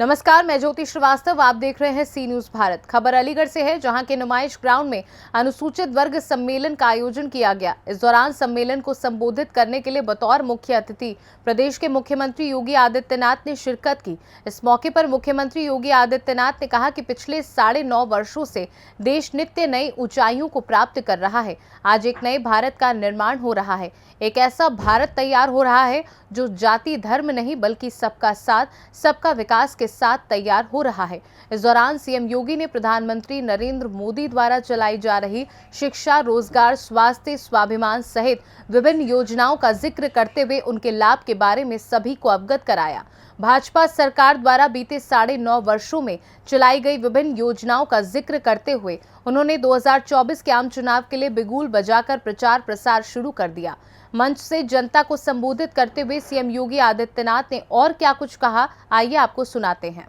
नमस्कार, मैं ज्योति श्रीवास्तव। आप देख रहे हैं सी न्यूज भारत। खबर अलीगढ़ से है, जहां के नुमाइश ग्राउंड में अनुसूचित वर्ग सम्मेलन का आयोजन किया गया। इस दौरान सम्मेलन को संबोधित करने के लिए बतौर मुख्य अतिथि प्रदेश के मुख्यमंत्री योगी आदित्यनाथ ने शिरकत की। इस मौके पर मुख्यमंत्री योगी आदित्यनाथ ने कहा कि पिछले 9.5 वर्षों से देश नित्य नई ऊंचाइयों को प्राप्त कर रहा है। आज एक नए भारत का निर्माण हो रहा है। एक ऐसा भारत तैयार हो रहा है जो जाति धर्म नहीं बल्कि सबका साथ, सबका विकास के साथ तैयार हो रहा है। इस दौरान सीएम योगी ने प्रधानमंत्री नरेंद्र मोदी द्वारा चलाई जा रही शिक्षा, रोजगार, स्वास्थ्य, स्वाभिमान सहित विभिन्न योजनाओं का जिक्र करते हुए उनके लाभ के बारे में सभी को अवगत कराया। भाजपा सरकार द्वारा बीते 9.5 वर्षों में चलाई गई विभिन्न योजनाओं का जिक्र करते हुए उन्होंने 2024 के आम चुनाव के लिए बिगुल बजाकर प्रचार प्रसार शुरू कर दिया। मंच से जनता को संबोधित करते हुए सीएम योगी आदित्यनाथ ने और क्या कुछ कहा, आइए आपको सुनाते हैं।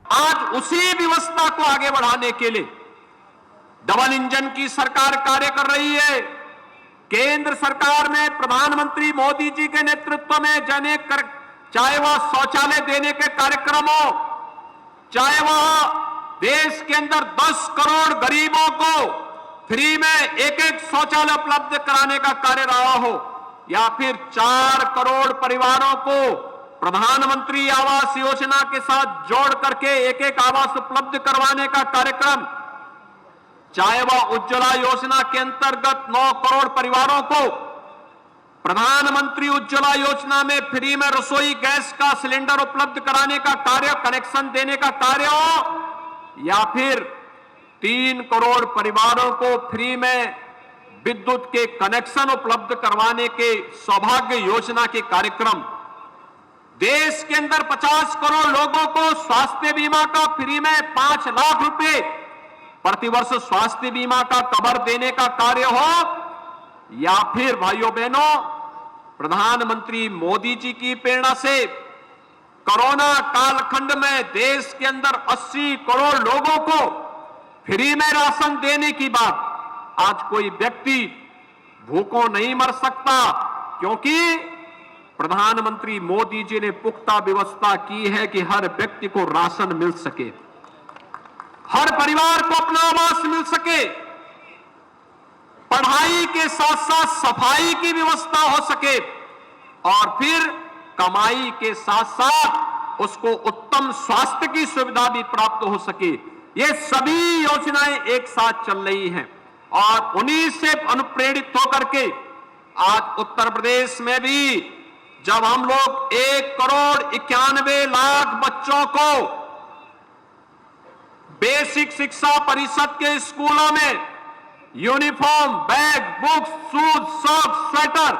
आज उसी व्यवस्था को आगे बढ़ाने के लिए डबल इंजन की सरकार कार्य कर रही है। केंद्र सरकार में प्रधानमंत्री मोदी जी के नेतृत्व में चाहे वह शौचालय देने के कार्यक्रम हो, चाहे वह देश के अंदर 10 करोड़ गरीबों को फ्री में एक शौचालय उपलब्ध कराने का कार्य रहा हो, या फिर 4 करोड़ परिवारों को प्रधानमंत्री आवास योजना के साथ जोड़ करके एक आवास उपलब्ध करवाने का कार्यक्रम, चाहे वह उज्ज्वला योजना के अंतर्गत 9 करोड़ परिवारों को प्रधानमंत्री उज्ज्वला योजना में फ्री में रसोई गैस का सिलेंडर उपलब्ध कराने का कार्य, कनेक्शन देने का कार्य हो, या फिर 3 करोड़ परिवारों को फ्री में विद्युत के कनेक्शन उपलब्ध करवाने के सौभाग्य योजना के कार्यक्रम, देश के अंदर 50 करोड़ लोगों को स्वास्थ्य बीमा का फ्री में 5 लाख रुपए प्रतिवर्ष स्वास्थ्य बीमा का कवर देने का कार्य हो, या फिर भाइयों बहनों प्रधानमंत्री मोदी जी की प्रेरणा से कोरोना कालखंड में देश के अंदर 80 करोड़ लोगों को फ्री में राशन देने की बात। आज कोई व्यक्ति भूखों नहीं मर सकता, क्योंकि प्रधानमंत्री मोदी जी ने पुख्ता व्यवस्था की है कि हर व्यक्ति को राशन मिल सके, हर परिवार को अपना आवास मिल सके, पढ़ाई के साथ साथ सफाई की व्यवस्था हो सके, और फिर कमाई के साथ साथ उसको उत्तम स्वास्थ्य की सुविधा भी प्राप्त हो सके। ये सभी योजनाएं एक साथ चल रही हैं, और उन्हीं से अनुप्रेरित होकर के आज उत्तर प्रदेश में भी जब हम लोग 1 करोड़ 91 लाख बच्चों को बेसिक शिक्षा परिषद के स्कूलों में uniform, bag, books, shoes, socks, sweater,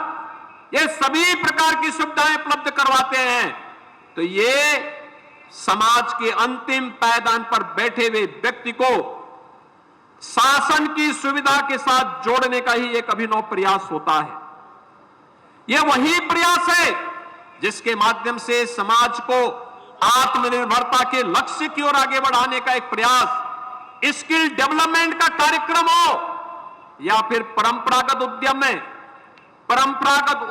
ये सभी प्रकार की सुविधाएं उपलब्ध करवाते हैं, तो ये समाज के अंतिम पायदान पर बैठे हुए व्यक्ति को शासन की सुविधा के साथ जोड़ने का ही एक अभिनव प्रयास होता है। यह वही प्रयास है जिसके माध्यम से समाज को आत्मनिर्भरता के लक्ष्य की ओर आगे बढ़ाने का एक प्रयास, स्किल डेवलपमेंट का कार्यक्रम हो, या फिर परंपरागत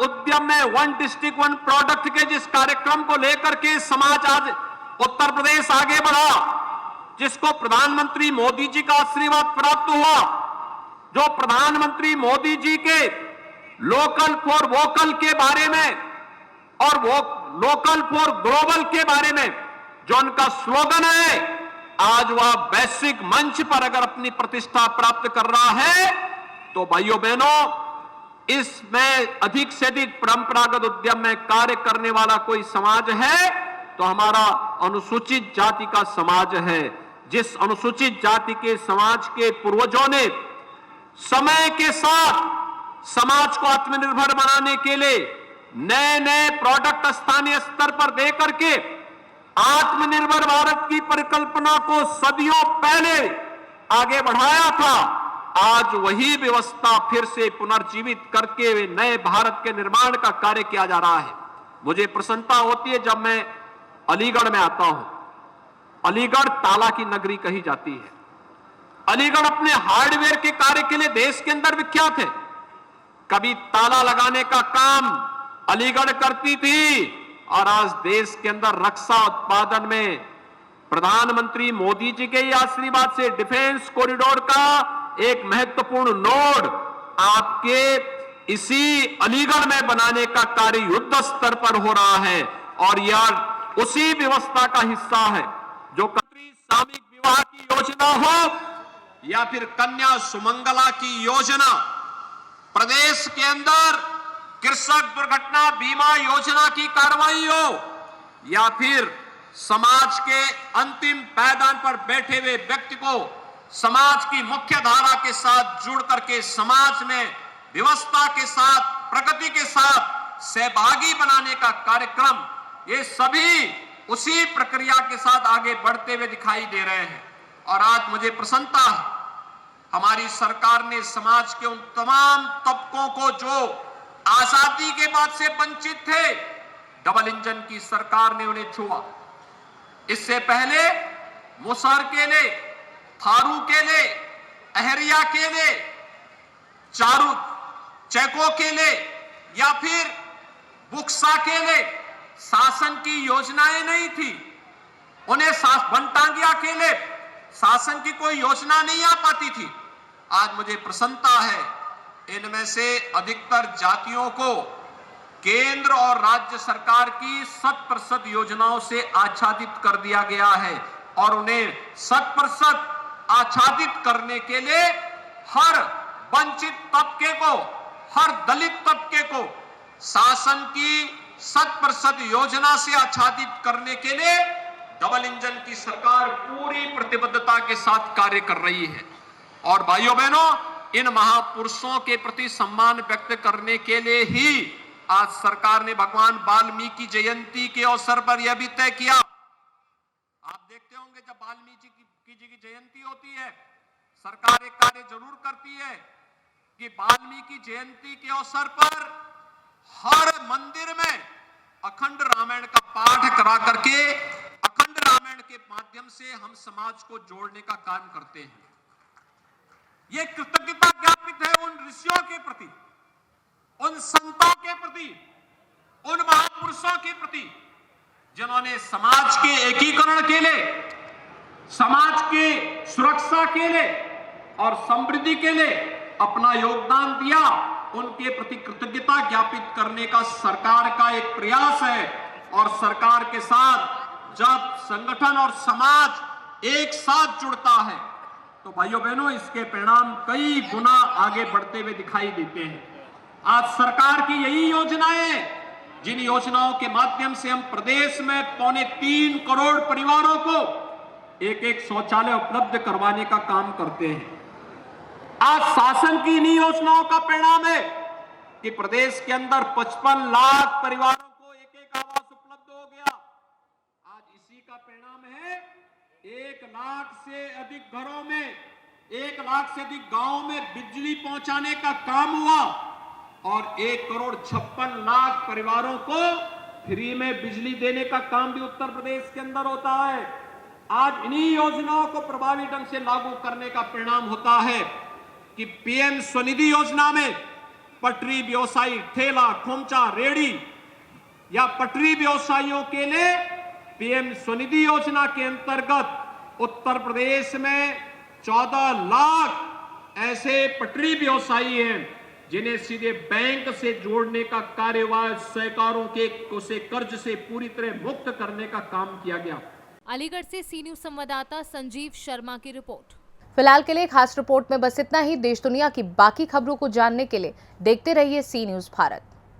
उद्यम में 1 डिस्ट्रिक्ट 1 प्रोडक्ट के जिस कार्यक्रम को लेकर के समाज आज उत्तर प्रदेश आगे बढ़ा, जिसको प्रधानमंत्री मोदी जी का आशीर्वाद प्राप्त हुआ, जो प्रधानमंत्री मोदी जी के लोकल फॉर वोकल के बारे में और वो लोकल फॉर ग्लोबल के बारे में जो उनका स्लोगन है, आज वह वैश्विक मंच पर अगर अपनी प्रतिष्ठा प्राप्त कर रहा है, तो भाइयों बहनों इसमें अधिक से अधिक परंपरागत उद्यम में कार्य करने वाला कोई समाज है तो हमारा अनुसूचित जाति का समाज है। जिस अनुसूचित जाति के समाज के पूर्वजों ने समय के साथ समाज को आत्मनिर्भर बनाने के लिए नए नए प्रोडक्ट स्थानीय स्तर पर दे करके आत्मनिर्भर भारत की परिकल्पना को सदियों पहले आगे बढ़ाया था, आज वही व्यवस्था फिर से पुनर्जीवित करके नए भारत के निर्माण का कार्य किया जा रहा है। मुझे प्रसन्नता होती है जब मैं अलीगढ़ में आता हूं। अलीगढ़ ताला की नगरी कही जाती है। अलीगढ़ अपने हार्डवेयर के कार्य के लिए देश के अंदर विख्यात है। कभी ताला लगाने का काम अलीगढ़ करती थी, और आज देश के अंदर रक्षा उत्पादन में प्रधानमंत्री मोदी जी के ही आशीर्वाद से डिफेंस कॉरिडोर का एक महत्वपूर्ण नोड आपके इसी अलीगढ़ में बनाने का कार्य युद्ध स्तर पर हो रहा है और यह उसी व्यवस्था का हिस्सा है जो सामूहिक विवाह की योजना हो या फिर कन्या सुमंगला की योजना, प्रदेश के अंदर कृषक दुर्घटना बीमा योजना की कार्रवाई हो या फिर समाज के अंतिम पायदान पर बैठे हुए व्यक्ति को समाज की मुख्य धारा के साथ जुड़ करके समाज में व्यवस्था के साथ प्रगति के साथ सहभागी बनाने का कार्यक्रम, ये सभी उसी प्रक्रिया के साथ आगे बढ़ते हुए दिखाई दे रहे हैं। और आज मुझे प्रसन्नता है हमारी सरकार ने समाज के उन तमाम तबकों को जो आजादी के बाद से वंचित थे, डबल इंजन की सरकार ने उन्हें छुआ। इससे पहले मुसहर केले, थारू केले, अहरिया केले, चारू चैको केले या फिर बुक्सा केले शासन की योजनाएं नहीं थी। उन्हें बनटांगिया केले शासन की कोई योजना नहीं आ पाती थी। आज मुझे प्रसन्नता है इनमें से अधिकतर जातियों को केंद्र और राज्य सरकार की 100% योजनाओं से आच्छादित कर दिया गया है और उन्हें 100% आच्छादित करने के लिए हर वंचित तबके को, हर दलित तबके को शासन की 100% योजना से आच्छादित करने के लिए डबल इंजन की सरकार पूरी प्रतिबद्धता के साथ कार्य कर रही है। और भाइयों बहनों, इन महापुरुषों के प्रति सम्मान व्यक्त करने के लिए ही आज सरकार ने भगवान वाल्मीकि जयंती के अवसर पर यह भी तय किया। आप देखते होंगे जब वाल्मीकि जी की जयंती होती है, सरकार एक कार्य जरूर करती है कि वाल्मीकि जयंती के अवसर पर हर मंदिर में अखंड रामायण का पाठ करा करके अखंड रामायण के माध्यम से हम समाज को जोड़ने का काम करते हैं। यह कृतज्ञता ज्ञापित है उन ऋषियों के प्रति, उन संतों के प्रति, उन महापुरुषों के प्रति जिन्होंने समाज के एकीकरण के लिए, समाज की सुरक्षा के लिए और समृद्धि के लिए अपना योगदान दिया। उनके प्रति कृतज्ञता ज्ञापित करने का सरकार का एक प्रयास है। और सरकार के साथ जब संगठन और समाज एक साथ जुड़ता है तो भाइयों बहनों, इसके परिणाम कई गुना आगे बढ़ते हुए दिखाई देते हैं। आज सरकार की यही योजनाएं, जिन योजनाओं के माध्यम से हम प्रदेश में 3.25 करोड़ परिवारों को एक एक शौचालय उपलब्ध करवाने का काम करते हैं। आज शासन की इन्हीं योजनाओं का परिणाम है कि प्रदेश के अंदर 55 लाख परिवारों को एक एक आवास उपलब्ध हो गया। आज इसी का परिणाम है 1 लाख से अधिक घरों में, 1 लाख से अधिक गांवों में बिजली पहुंचाने का काम हुआ और 1 करोड़ 56 लाख परिवारों को फ्री में बिजली देने का काम भी उत्तर प्रदेश के अंदर होता है। आज इन्हीं योजनाओं को प्रभावी ढंग से लागू करने का परिणाम होता है कि पीएम स्वनिधि योजना में पटरी व्यवसायी, ठेला, खोमचा, रेड़ी या पटरी व्यवसायियों के लिए पीएम स्वनिधि योजना के अंतर्गत उत्तर प्रदेश में 14 लाख ऐसे पटरी व्यवसायी हैं जिन्हें सीधे बैंक से जोड़ने का कार्यवाही सहकारों के कर्ज से पूरी तरह मुक्त करने का काम किया गया। अलीगढ़ से सी न्यूज संवाददाता संजीव शर्मा की रिपोर्ट। फिलहाल के लिए खास रिपोर्ट में बस इतना ही। देश दुनिया की बाकी खबरों को जानने के लिए देखते रहिए सी न्यूज भारत।